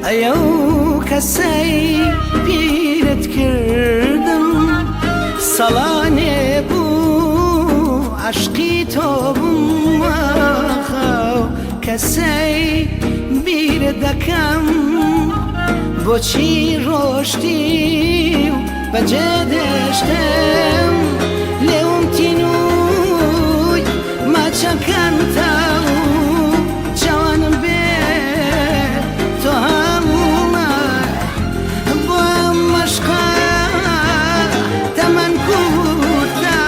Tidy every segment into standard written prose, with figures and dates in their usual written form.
ئەو کەسەی پیرت کردم سەڵانێ بوو عەشقی تۆ بووم کەسەی بیر دەکەم بۆچی ڕۆشتی و بەجێ دەشتم لێوم تینووی ماچەکان تاو جوانم بێ تۆ هەموومە بۆ ئەم مەشقە تەمەن کوتە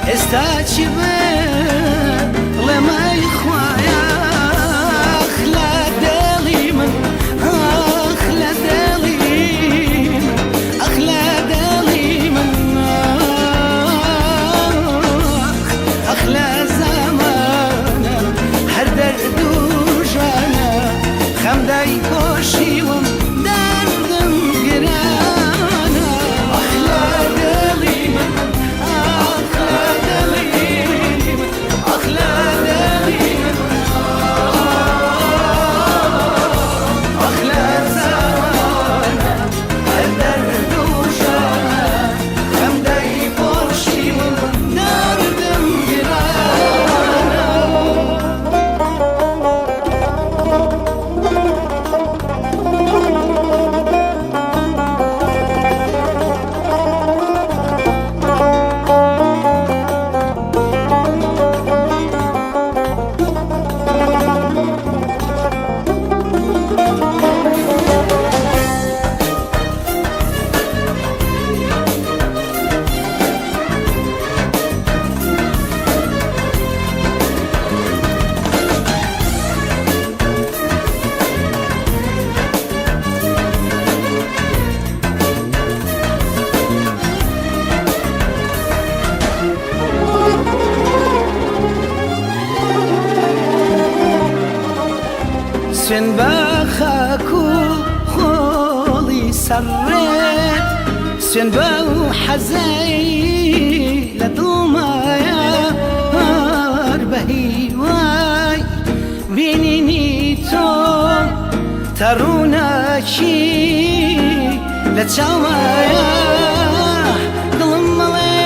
ئێستا چی بێ لێمەی خوایە خەمدای پۆشیوم دەردم گرانە ئەخلا دڵی من ئەخلا دڵی من ئەخلا دڵی من ئەخلا زەمانە هەر دەرد و ژانە خەمدای پۆشیوم دەردم گرانە سوێن بە خاک و خۆڵی سەڕێت سوێن بە و حەزەی لە دڵمایە هەر بە هیوای بینینی تۆ تا ڕووناکی لە چاومایە دڵم مەڵێ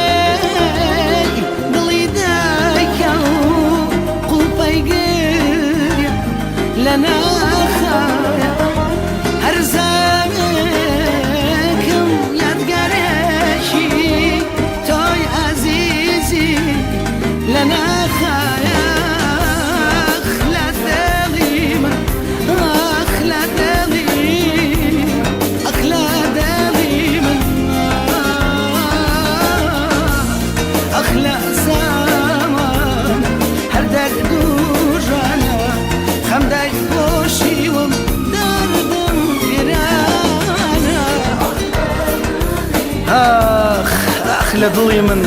دڵی دایکە و قوڵپەی گریا لە ناخایە هەر زارێکم یادگارێکی تۆی عەزیزی لە ناخایە ئەخلا دڵی من ئەخلا دڵی ئەخلا دڵی من ئەخلا زەمان هەر دەرد و ژانە خەمدای پۆشیوم دەردم گرانە ئەخ لە دڵی من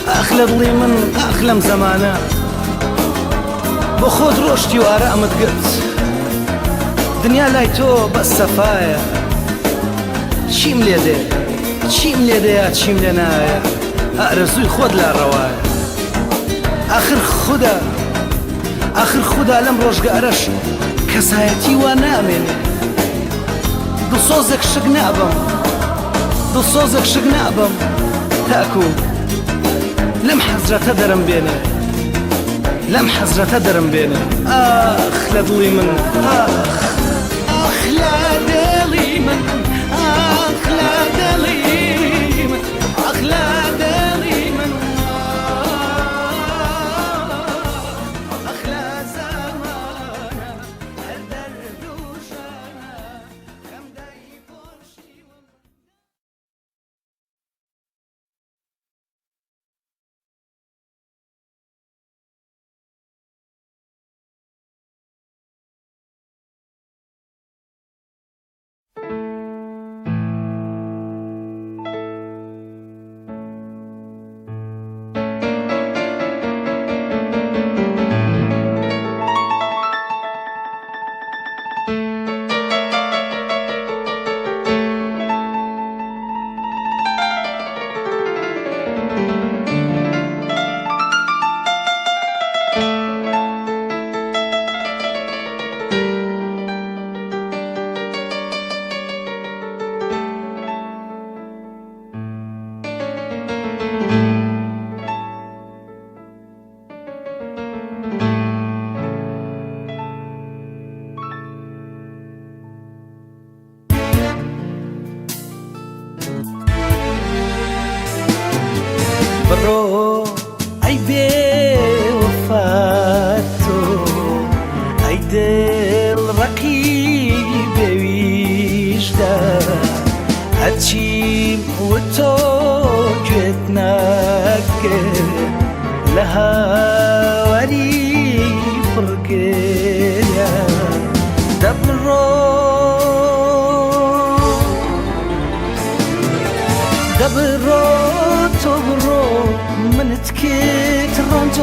ئەخ لە دڵی من ئەخ لەم زەمانە بۆ خۆت ڕۆشتی و ئارامت گرت دنیا لای تۆ بەس سەفایە چیم لێ دێ چیم لێ دەیە چیم لێ نایە ئارەزووی خۆت لا ڕەوایە ئاخر خوددا لەم ڕۆژگارەش کەسایەتی وا نامێنێ دڵسۆزێک شک نابم دڵسۆزێک شک نابم تاکو لەم حەزرەتە دەرم بێنێ لەم حەزرەتە دەرم بێنێ ئاخ لە دڵی من ئاخ لە دڵی من ئاخ لە دڵی من ئاخ لە دڵی من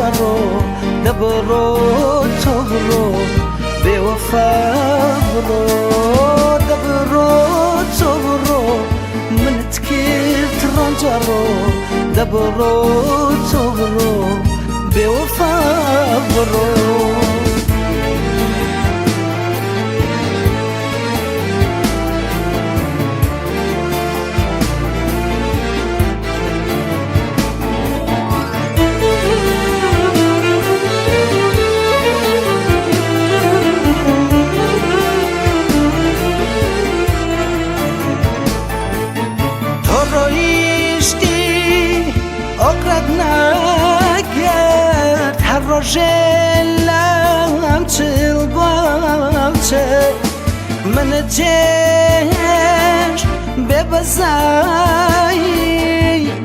رنجارو دبرو تبرو بوفا برو دبرو تبرو من تكيت رنجارو دبرو تبرو بوفا برو روژلم چل بالچه من جش ببزایی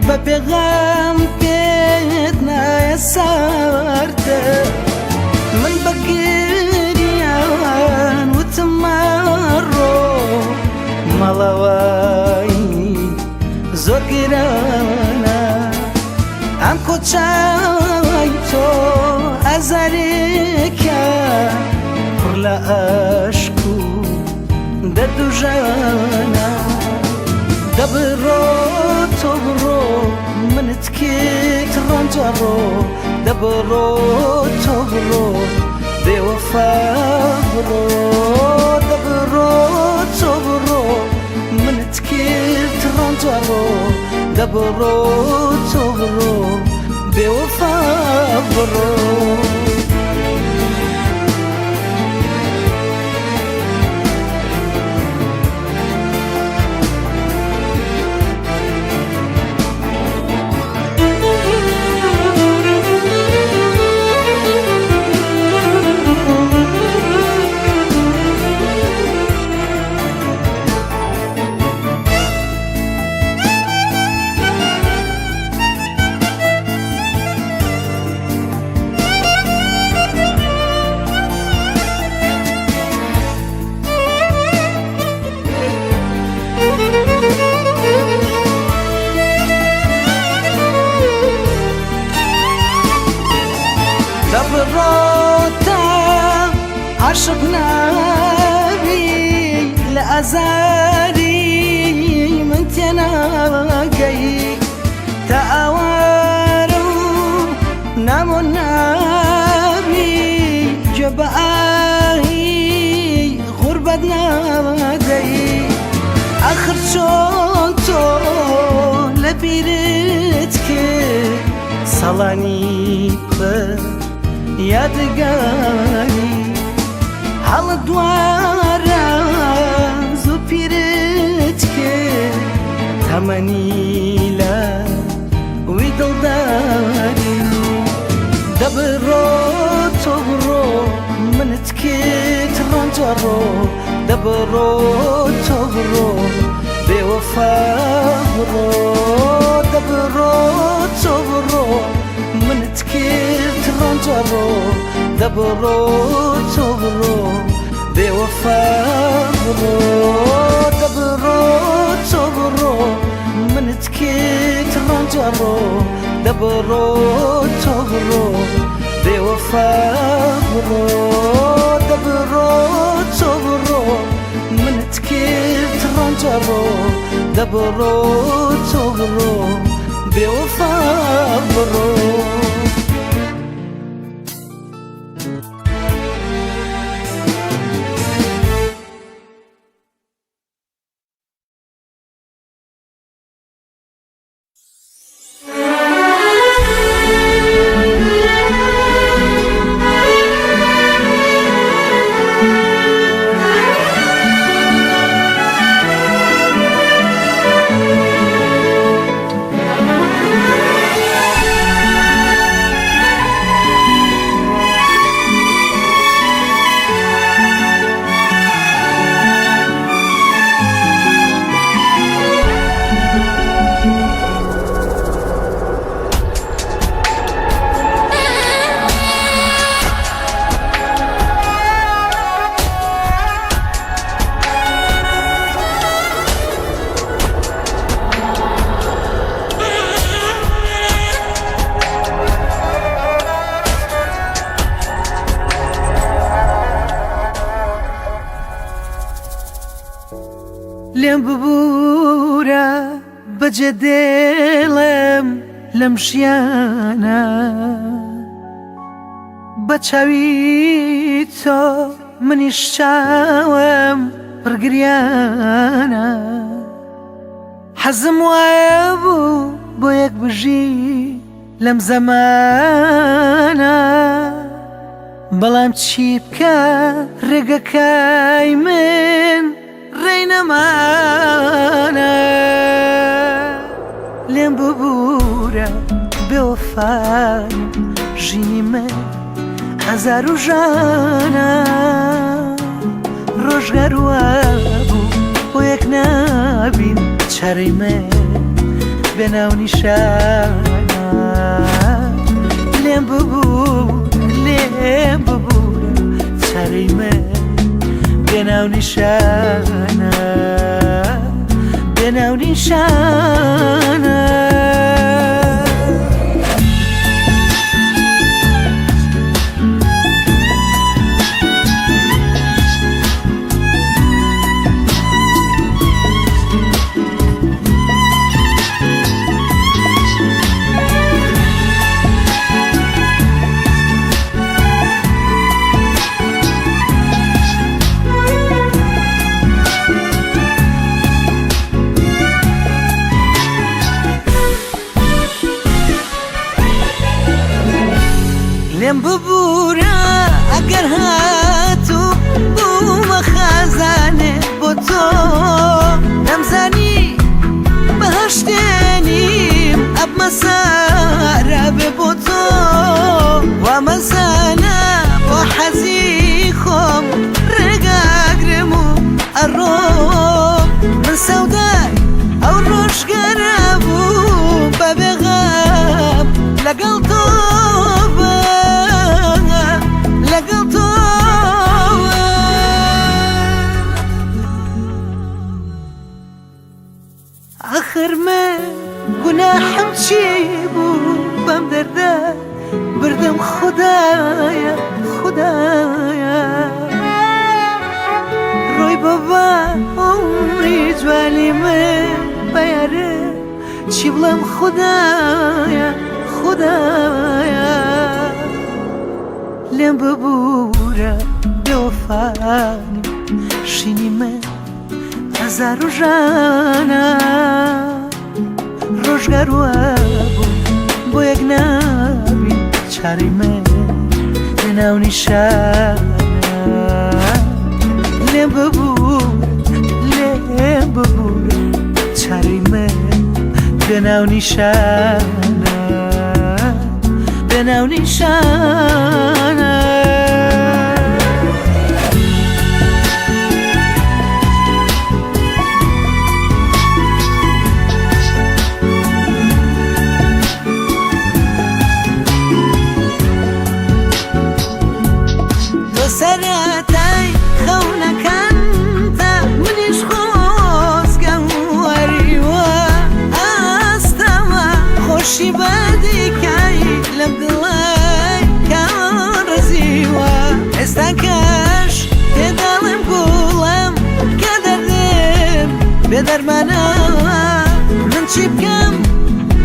به پیغام پیت نسارده من بگریان و تمارو ملوایی زوگیرانا ام کچای تو ازارکا پر لعشقو ددو جانا دبرو تبرو من تكيت رنجارو دبرو تبرو بوفا برو دبرو تبرو من تكيت رنجارو دبرو تبرو بوفا برو دبروتا عشق نبي لأزاري من تناقي تأوارو نامو نبي جبائي غربة نادي آخر چون تو لبیرت که سالانی پر یادگاری حال دوارا زوپیرت که تمنیلا وی دلداری دبرو تبرو من تكيت رنجارو دبرو تبرو بوفا برو دبرو تبرو من تكيت رنجارو دبرو تبرو بوفا برو دبرو تبرو من تكيت رنجارو دبرو تبرو بوفا برو دبرو تبرو من تكيت رنجارو دبرو تبرو بوفا برو لێم ببوورە بەجێ دێڵێم لەم ژیانە بە چاوی تۆ منیش چاوم پڕگریانە حەزم وایە بوو بۆ یەک بژی لەم زەمانە بەڵام چی بکە ڕێگەکەی من ڕێی نەمانە لێم ببوورە بێوەفانم ژینی من هەزار و ژانە ڕۆژگار وە بوو بۆ یەک نابین چارەی من بێناو نیشانە لێم ببوورە چارەی من بێناو نیشانە بێناو نیشانە لێم ببوورە ئەگەر هاتوو بوومە خازانێ بۆ تۆ نەمزانی بەهەشتێنیم ئەبمە سارە بێ بۆ تۆ وامەزانە بۆ حەزی خۆم ڕێگاگرم و ئەڕۆم من سەودای ئەو ڕۆژگەرە بوو بە بێغەم لەگەڵ تۆ آخر من گوناحم چی بوو بەم دەردە بردم خودایە خودایە ڕۆی بەبا عمری جوانی من بەیارە چی بڵێم خودایە خودایە لێم ببوورە بێوەفانی ژینی من هەزار و ژانە ڕۆژگار وە بوو بۆ یەک نابین چارەی من بێناو نیشانە لێم ببوورە چارەی من بێناو نیشانە بێناو نیشانە سەرەتای خەونەکانتە منیش خۆزگەم وەریوە ئاستەمە خۆشی بەدیکای لەم دڵی کەم ڕزیوە ئێستا کەش تێداڵم گوڵم کە دەردم بێ دەرمانەوە من چی بکەم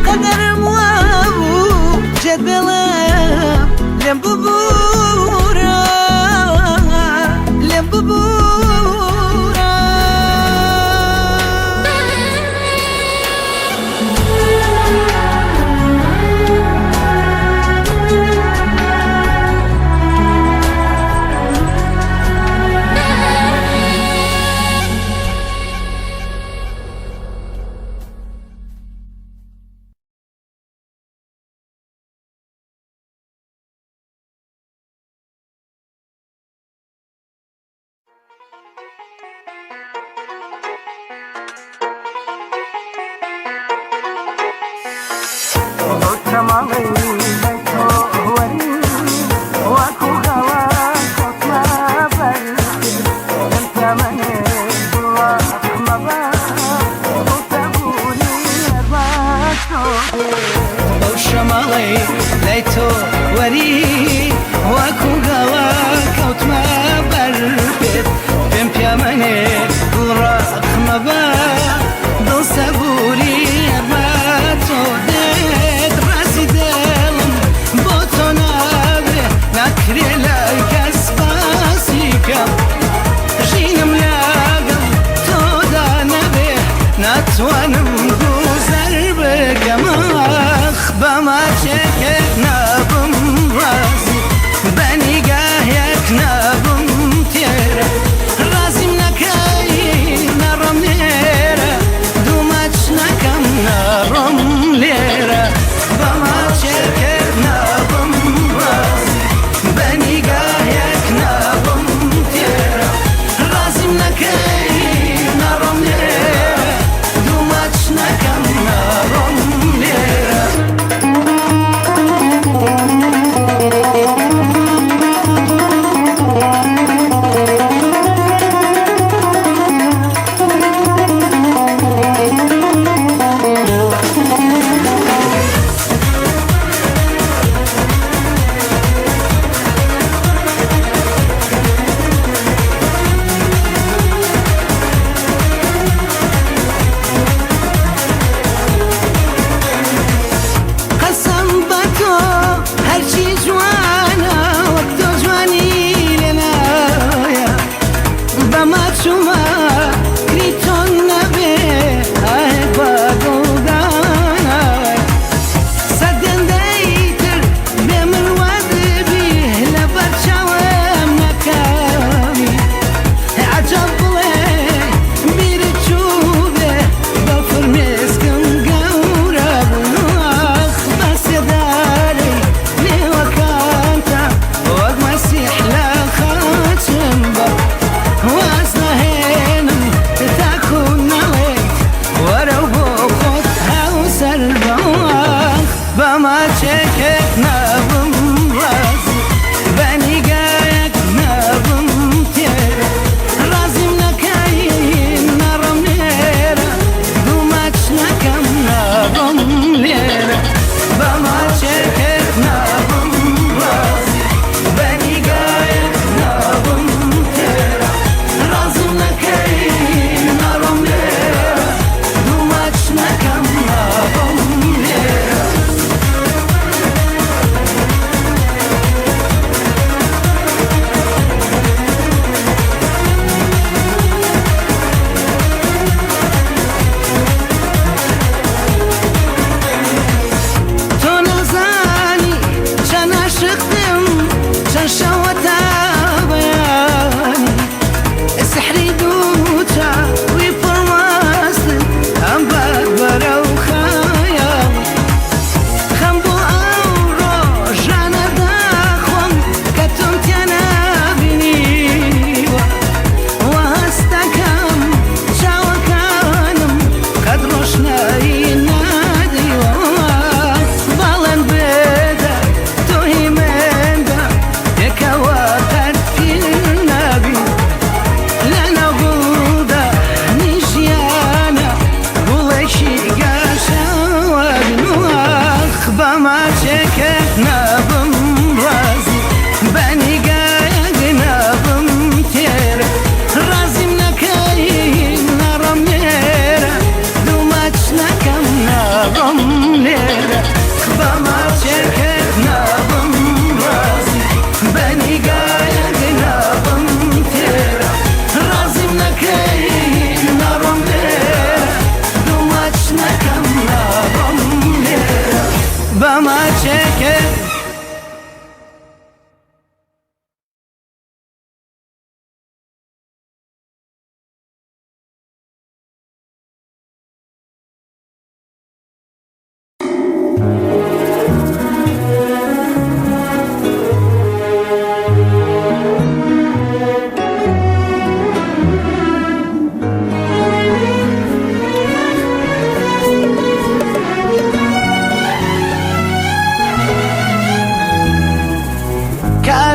قەدەرم وە بوو جێت بێڵم لێم ببوورە لێم ببوورە لای تۆ وەری وەکو گەڵا کەوتمە بەر پێت پێم پیامەنێ گوڕە خمە بە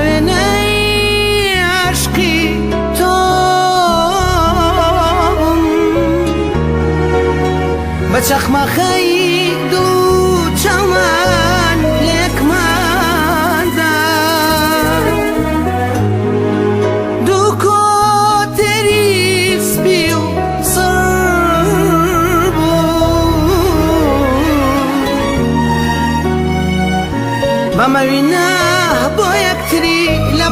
وێنەی عاشقی تۆم بە چەخمەخەی دوو چاومان لێکماندا دوو کۆتەری سپی و سڕ بوو بەمەوینە بۆ یەکتری لە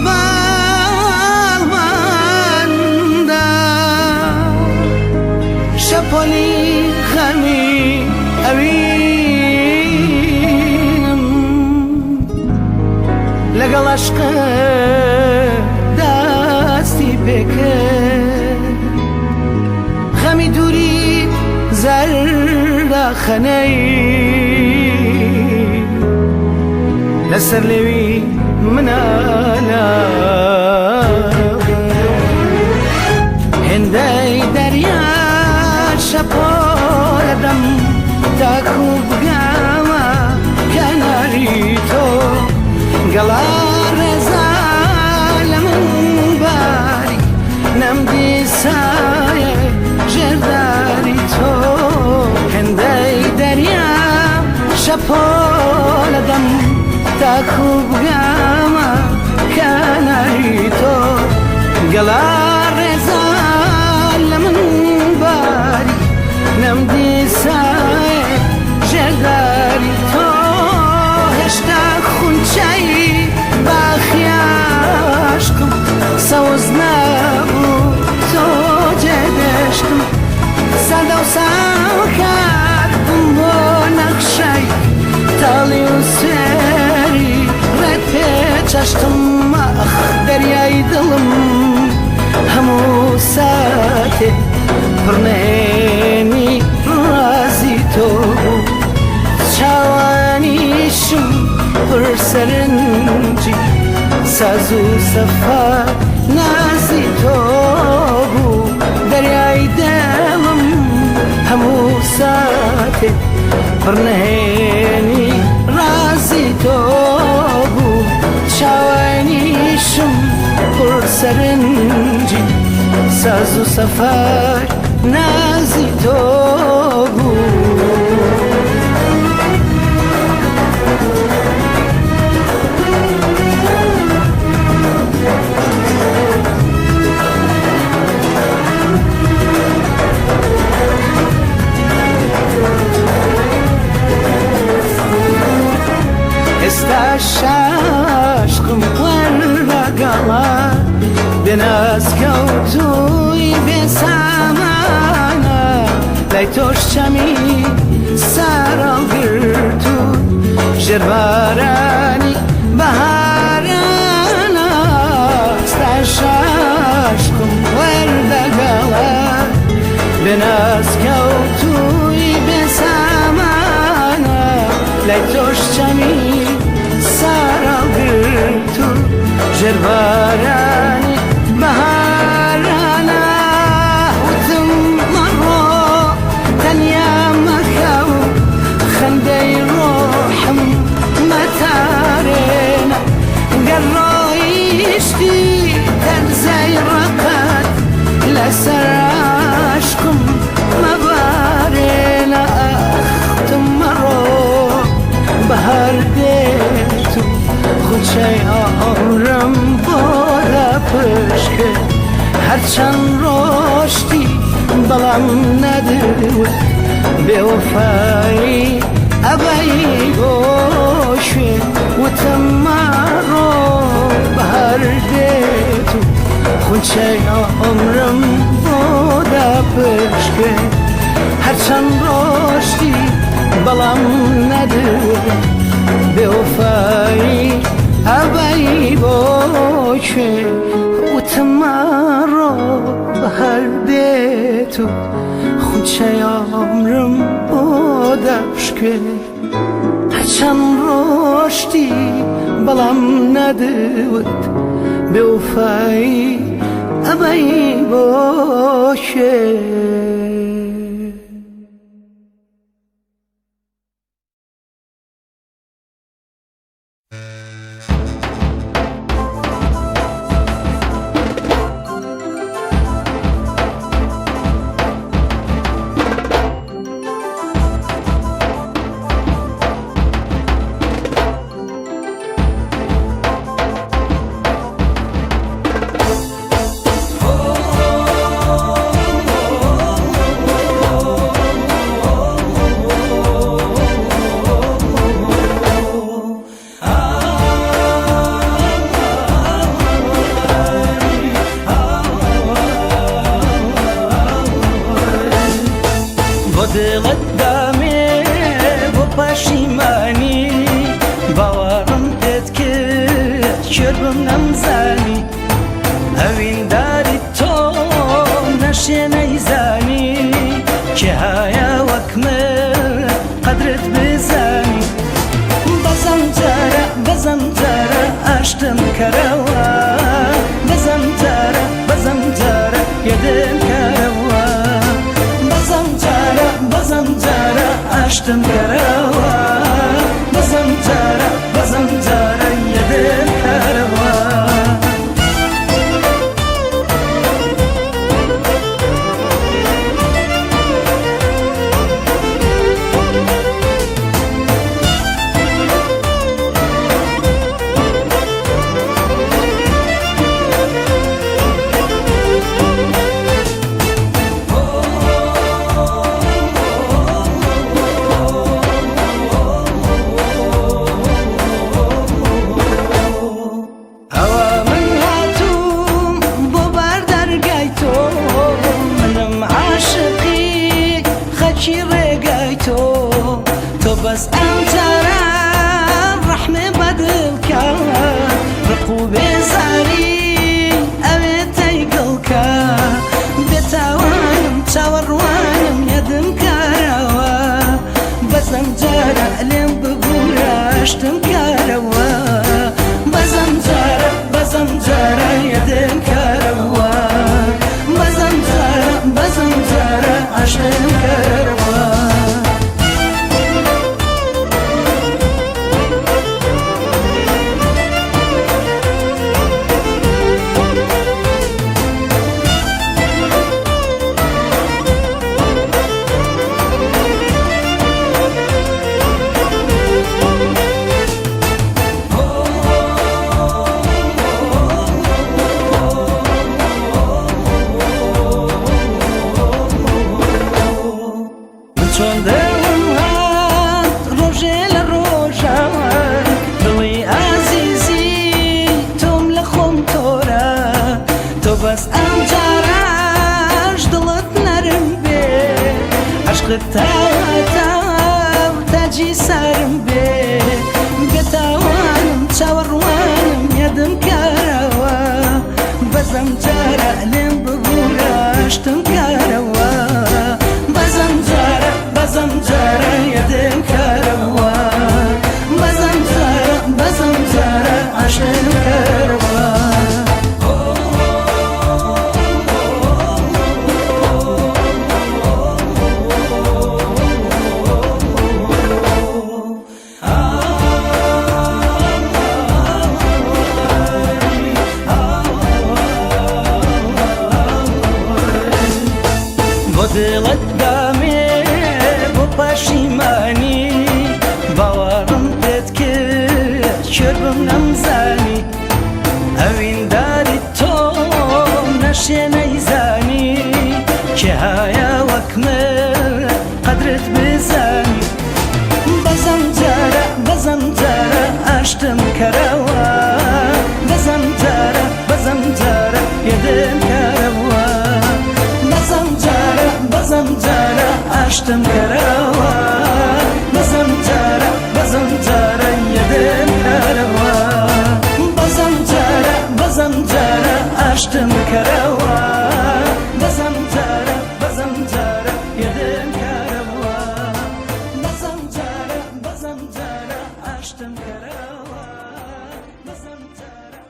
باڵماندا شەپۆلی خەمی ئەوینم لەگەڵ عەشقە دەستی پێکرد خەمی دووری زەردەخەنەی لەسەر لێوی منالە هێندەی دەریا شەپۆلە دەم تاکو بگامە کەناری تۆ گەڵا ڕێزا لە من باری نەمدی سایە ژێرداری تۆ هێندەی دەریا شەپۆلە دەم تاکو بگامە کەناری تۆ گەڵا ڕێزا لە من باری نەمدی سایە ژێرداری تۆ هێشتا خونچایی باخی عاشقم سەوز نەبوو تۆ جێدەشتم سەدە و ساوکاربم بۆ نەخشەی تاڵی و سێری ڕێت پێچەشتم ئەخ دەریای دڵم هەموو ساتێ پڕنێنی ڕازی تۆ بوو چاوانیشم پڕ سەرنجی ساز و سەفا نازی تۆ بوو دەریای دڵم هەموو ساتێ پڕنێنی ڕازی تۆ بوو چاوانیشم پڕ سەرنجی ساز و سەفار نازی تۆ بوو ئێستا عاشقم وەرەگەڵا بێناسکەوتووی بێسامانە لای تۆش چەمی ساڕەڵگرت و ژێربارانی بەهارانە ئێستا عاشقم وەرەگەڵا بێناسکەوتووی بێسامانە لای تۆش چەمی ساڕەڵگرت و ژێربارانی بەهارانە وتم مەڕۆ تەنیا مەکە و خەندەی ڕۆحم مەتارێنە گەر ڕۆیشتی دەرزەی ڕەقەت لەسەر عاشقم مەبارێنە ئەختم مەڕۆ بەهار دێت و خوچەی عەمرم بۆ دەپشکرد هەرچەند ڕۆشتی بەڵام نەدوت بێوەفایی ئەبەی بۆ شوێ وتم مەڕۆ بەهار دێت و خوچەی عەمرم بۆ دەپشکرد هەرچەند ڕۆشتی بەڵام نەدوت بێوەفایی ئەبەی بۆ کوێ وتم مەڕۆ بەهار دێت و خوچەی عەمرم بۆ دەپشکێ هەرچەند ڕۆشتی بەڵام نەدوت بێوەفایی ئەبەی بۆ کوێ چێبم نەمزانی ئەوینداری تۆ نەشێنەی زانی کێ هایە وەک من قەدرت بزانی بەزەم جارە ئاشتم کەرەوە بەزەم جارە یەدم کەرەوە بەزەم جارە ئاشتم کەرەوە بەزەم جارە یەدم کەرەوە بس أنت رحمة بدلك رقوب زاري أبيتي قلك بتوانم توروانم يدم كاروا بزم جارة لين ببوراشتم كاروا بزم جارة يدم كاروا بزم جارة عشتم كاروا چۆن دڵم هات ڕۆژێ لە ڕۆژان دڵی ئازیزی تۆم لە خۆم تۆرە تۆ بەس ئەم جاراش دڵت نەرم بێ عشقت تاواتاو تاجی سارم بێ بێتاوانم چاوەڕوانم یەدم کارەوە بەزەم جارە لێم ببووراشتم کارەوە بزم جارة يدم كاروا بزم جارة عشان كاروا بدلت دامي پەشیمانی باوەڕم پێت کرد چێبم نەمزانی ئەوینداری تۆ نەشێنەی زانی کێ هایە وەک من قەدرت بزانی بەزەم جارە ئاشتم کەرەوە بەزەم جارە یەدم کەرەوە بەزەم جارە ئاشتم کەرەوە بەزەم جارە یەدم کەرەوە بەزەم جارە ئاشتم کەرەوە بەزەم جارە یەدم کەرەوە بەزەم جارە ئاشتم کەرەوە بەزەم جارە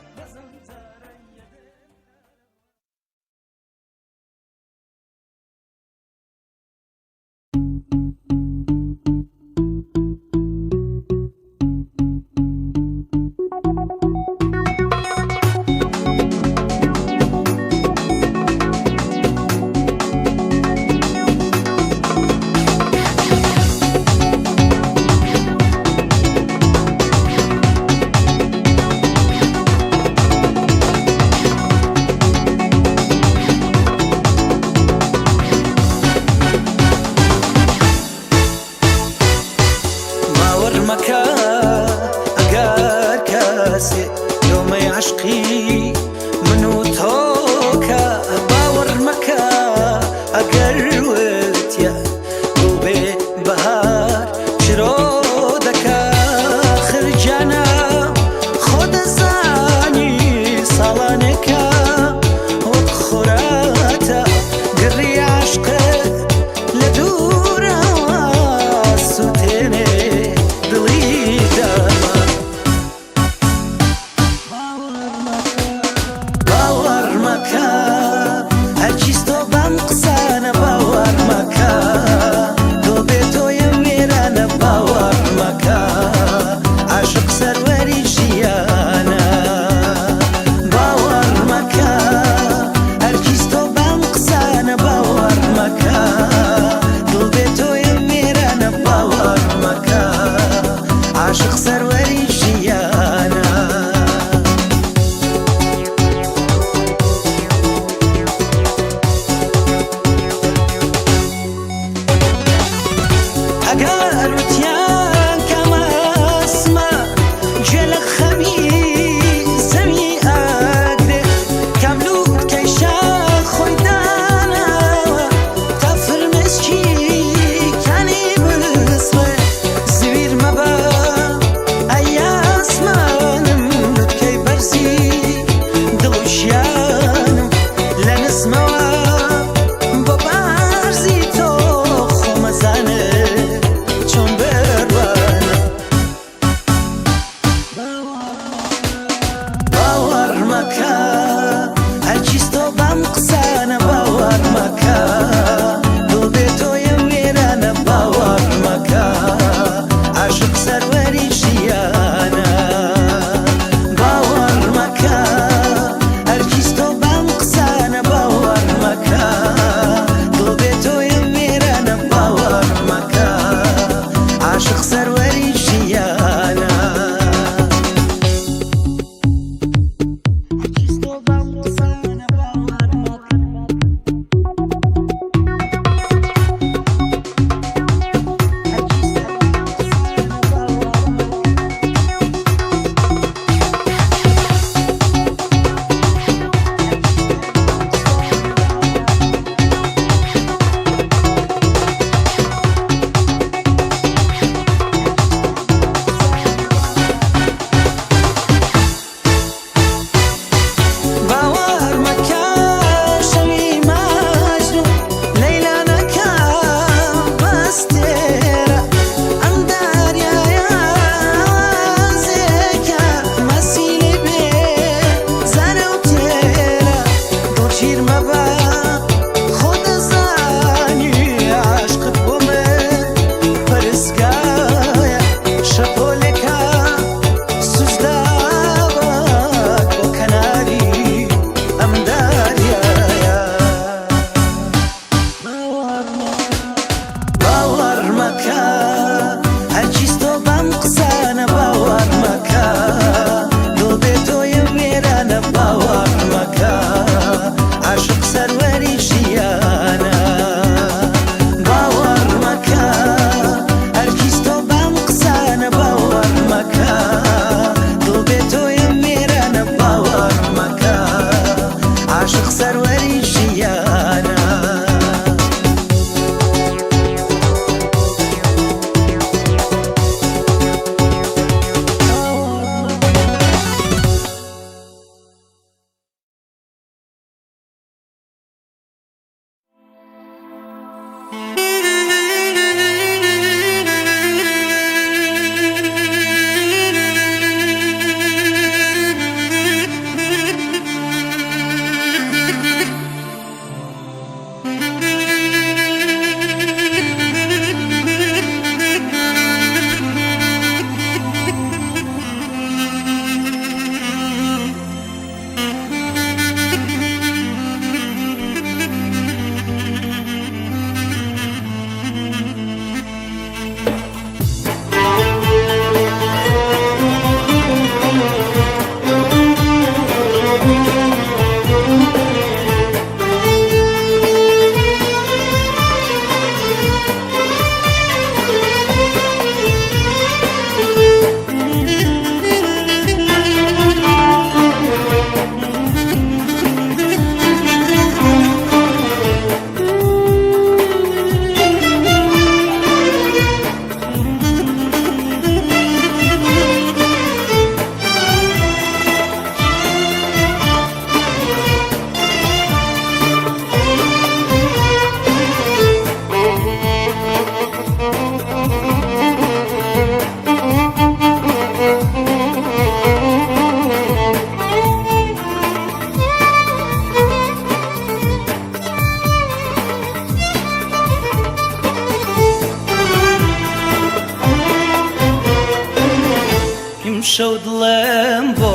ئیمشەو دڵم بۆ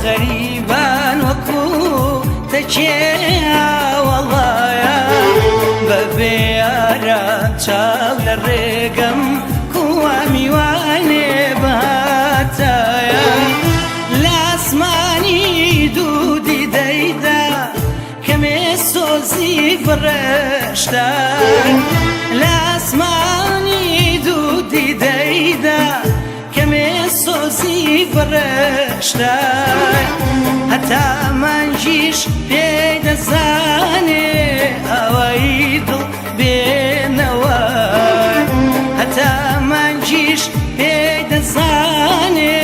غەریبان وەکو تەکێیا وەڵایە بەبێ یاران چاو لە ڕێگەم کووا میوانێ بەهاتایە لە ئاسمانی دوودی دەیدا کەمێ سۆزی بڕەشتان لە ئاسمانی دوودی دەیدا کەمێ سۆزی بڕەشتان هەتا مانجیش پێی دەزانێ ئەوەی دڵ بێنەوە هەتا مانجیش پێی دەزانێ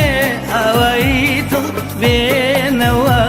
ئەوەی دڵ بێنەوە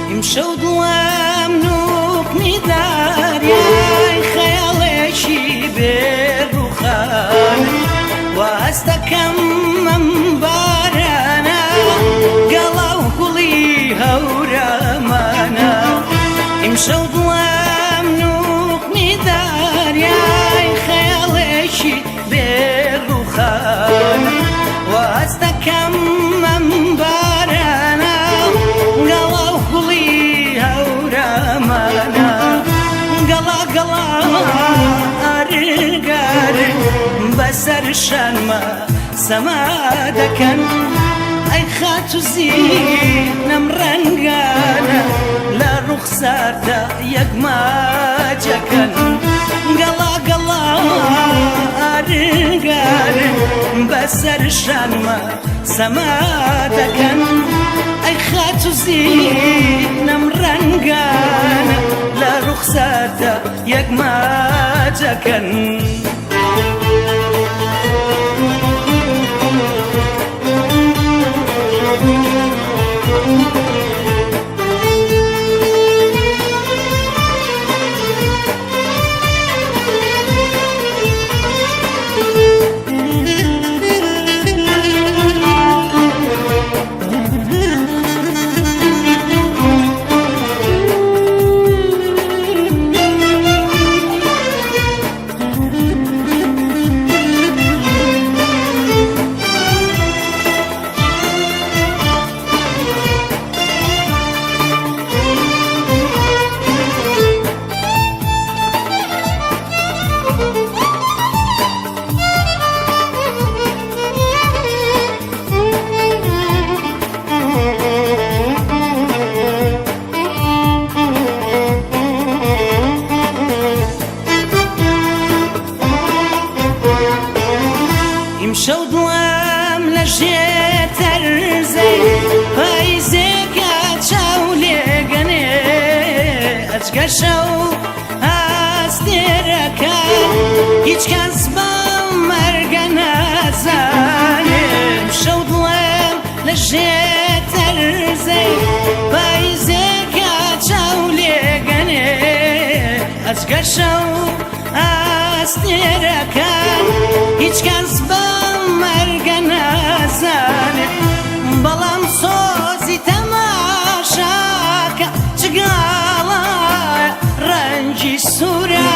ئیمشەو دڵم نوقمی داریای خەیاڵێکی بێڕووخان واز دەکەم ئەم بارانە گەڵاو گوڵی هەورەمانە ئیمشەو دڵم نوقمی داریای خەیاڵێکی بێڕووخان واز دەکەم ئەم بارانە گەڵاو گوڵی هەورەمانە گەڵا گەڵا ئارگار بەسەر شانمە سەما دەکەن ئەی خات و زینەم ڕەنگانە لە ڕوخساردا یەکماجەکەن گەڵا گەڵا ئارگار بەسەر شانمە سەما دەکەن ئەی خات و زینەم ڕەنگانە لە ڕوخساردا یەکماجەکەن ئیمشەو دڵم لە ژێر تەرزەی پایزێکە چاو لێگەنێ ئەچگە شەو ئاستێرەکان هیچ کەس بەم مەرگە نازانێ ئیمشەو دڵم لە ژێر تەرزەی پایزێکە چاو لێگەنێ ئەچگە شەو ئاستێرەکان هیچ کەس بەم مەرگە نازانێ بەڵام سۆزی تەماشاکە چگاڵایە ڕەنجی سوورە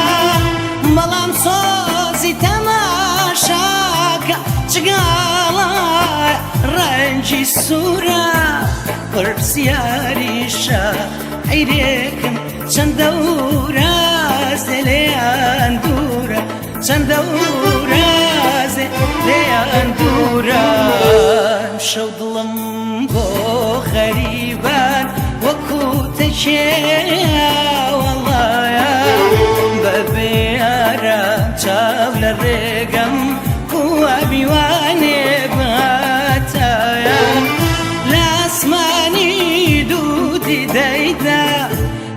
بەڵام سۆزی تەماشاکە چگاڵایە ڕەنجی سوورە پرسیاریشە عیرێکم چەندە ورە زێلیان دوورە چەندە ورە بازێ لێیان دووران شەو دڵم بۆ غەریبان وەکو تەکێیا وەڵایە بەبێ ئارام چاو لە ڕێگەم کووە میوانێ باتایە لە ئاسمانی دوودی دەیدا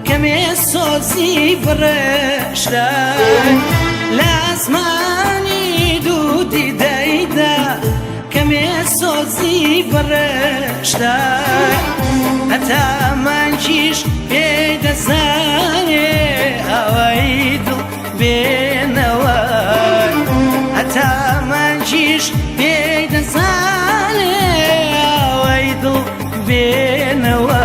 کەمێ سۆزی بڕێشران لە ئاسمانی دوودی دەیدا کەمێ سۆزی بڕێشران هەتا مانگیش پێی دەزانێ ئەوەی دڵ بێنەوە هەتا مانگیش پێی دەزانێ ئەوەی دڵ بێنەوە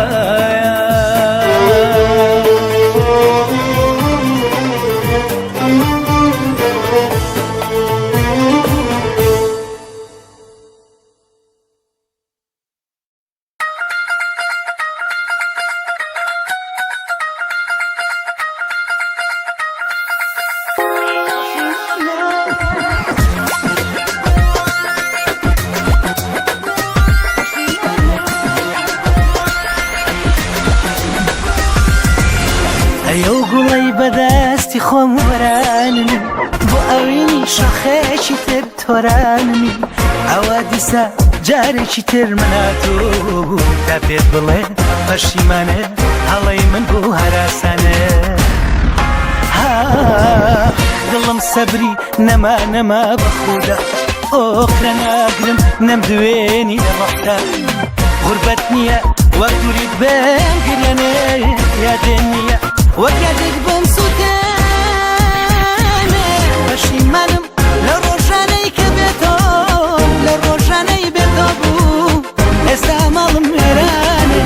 ئەیە گوڵەی بەدەستی خۆم وەرانمی بۆ ئەوینی شەخێکی تر تۆرانمی ئەوە دیسە جارێکی تر مناتۆ تا پێت بڵێ پەشیمانە هەڵەی من بوو هەراسانە دڵم سەبری نەما بەخۆدا ئۆکرە ناگرم نەمدوێنی لە ڕەحتا غوربەت نییە وەک دووریت بەم گرێنێ یادێن نییە وەک یادێک بۆم سووتێنێ پەشیمانم لە ڕۆژانەی کە بێتۆ لە ڕۆژانەی بێتۆ بوو ئێستا ماڵم وێرانێ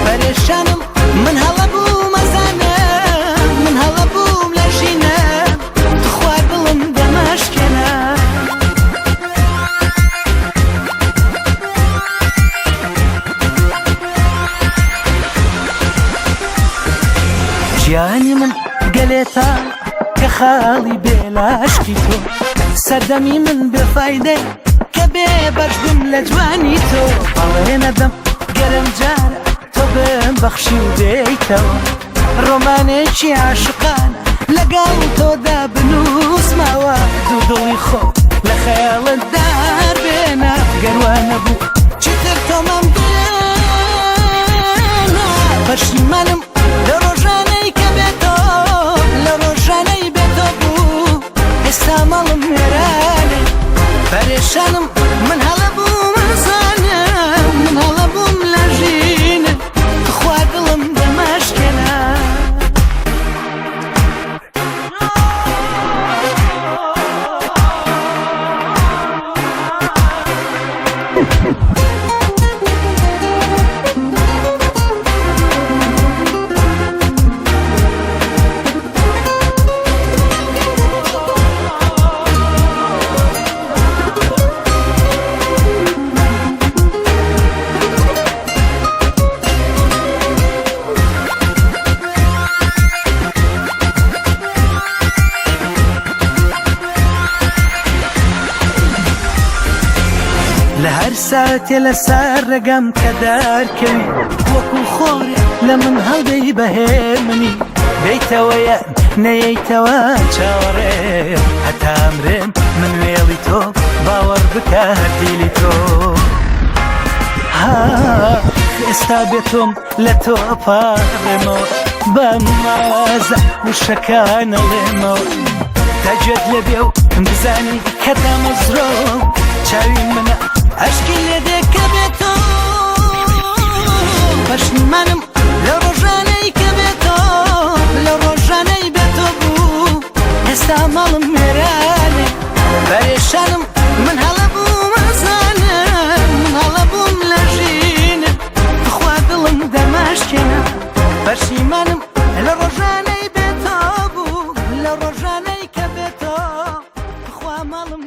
پەرێشانم من هەڵە بووم ئەزانە من هەڵە بووم لە ژینە توخوا دڵم دەماشکێنە گیانی من گەلێتە کە خاڵی بێلاشکی تۆ سەردەمی من بێفایدەی کە بێ بەش بم لە جوانی تۆ بەڵێ نەدەم گەرم جارە تۆ بم بەخشی و بێیتەوە ڕۆمانێکی عاشقانە لەگەڵ تۆدا بنووسماوە دوو دڵی خۆ لە خەیاڵت داربێنە گەروانە بوو چیتر تۆمەم دێنە پەشیمانم لە ڕۆژانەی کە بێتۆ لە ڕۆژانەی بێتۆ بوو ئێستا ماڵم وێرانێ پەرێشانم من هەڵە بووم ئەزانە من هەڵە بووم لە ژینە خوا دڵم دەماشکێنە لە هەر ساتێ لە سەر ڕێگەم کە دارکەوی وەکو خۆرێ لە من هەڵدەی بەهێمنی بیتەوە یان نەیەیتەوە چاوەڕێ هەتا ئەمرێم من وێڵی تۆ باوەڕ بکە هەردیلی تۆ ئێستا بێتۆم لە تۆ ئەپاڕێمەوە بەمازە وشەکانەڵێمەوە تاجێت لەبێ و بزانی کە دامەزرۆ چاوی منە عشقی لێ دێکە بێتۆ پەشیمانم لە ڕۆژانەی کە بێتۆ لە ڕۆژانەی بێتۆ بوو ئێستا ماڵم وێرانێ پەرێشانم من هەڵە بووم ئەزانە من هەڵە بووم لە ژینە خوا دڵم دەماشکێنە پەشیمانم لە ڕۆژانەی بێتۆ بوو لە ڕۆژانەی کە بێتۆ خوا ماڵم